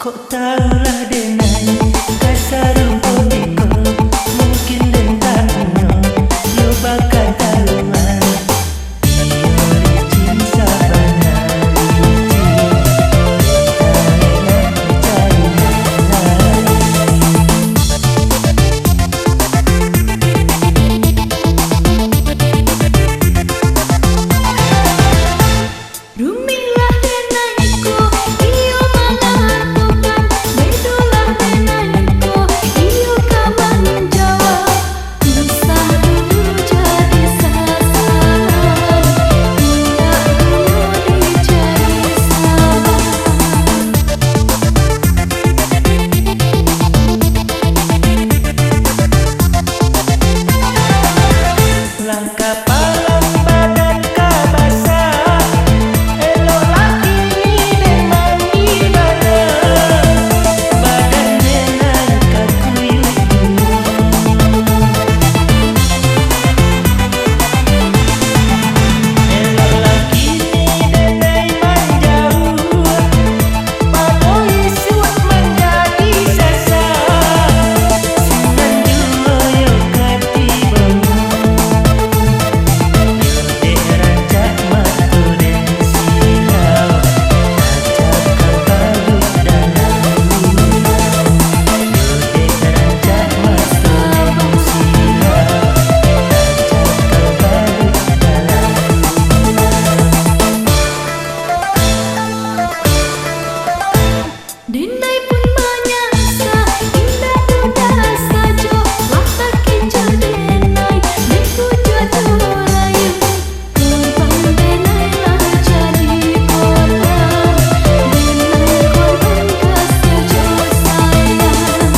Kok tahulah denai kasar rumputiko, mungkin dentangnya yo bakal taluman. Iyo licin sabana licin, cari Rumilah denaiku, iyo malah bukan. Bedolah denaiku, iyo kawan Jawa. Usah dulu jadi sasaran, tidak dulu dicari sabar. Langkah palang badan kabasa, elok laki dengan ibadah. Badan denai kakuyuk elok laki denai manjauh, padoi suat menjadi sasar. Sinan dua yo katiba Denai pun menyasa, indah duda saja. Lata kinjal denai, dipuja jurayu. Korban denai lah jadi korban. Denai korban kasih sayang.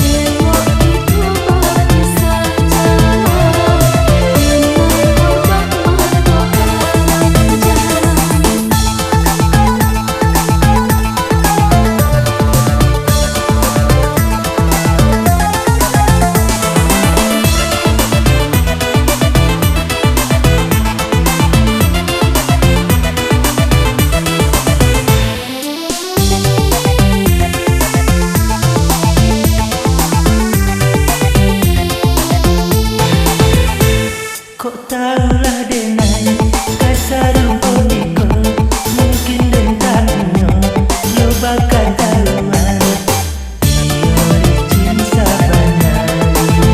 Elok itu bagi saja. Denai korban mata panjang. Kok tahulah denai kasar rumputiko, mungkin dentangnya yo bakal taluman. Iyo licin sabana licin,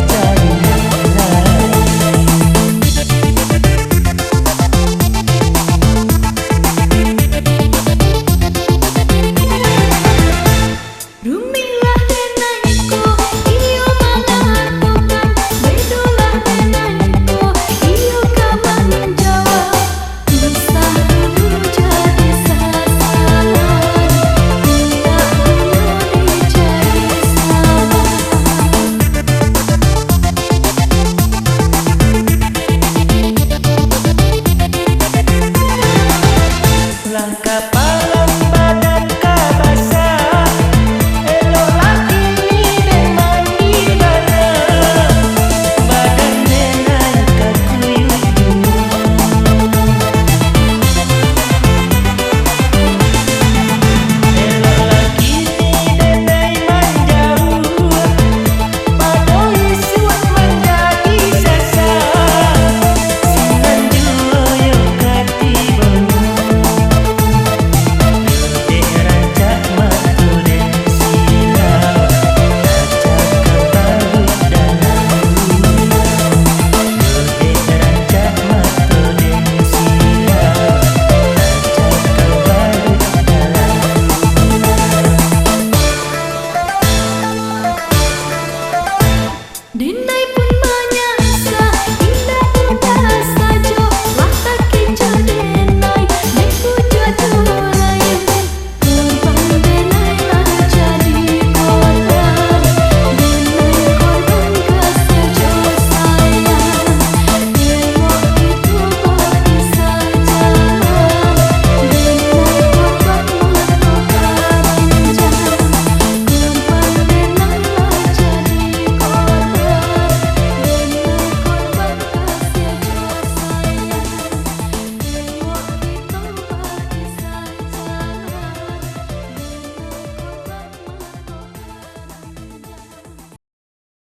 cari Rumilah denaiku, iyo malah bukan. Bedolah denaiku, iyo kawan Jawa. Usah dulu jadi sasaran, tidak dulu dicari sabar. Langkah palang badan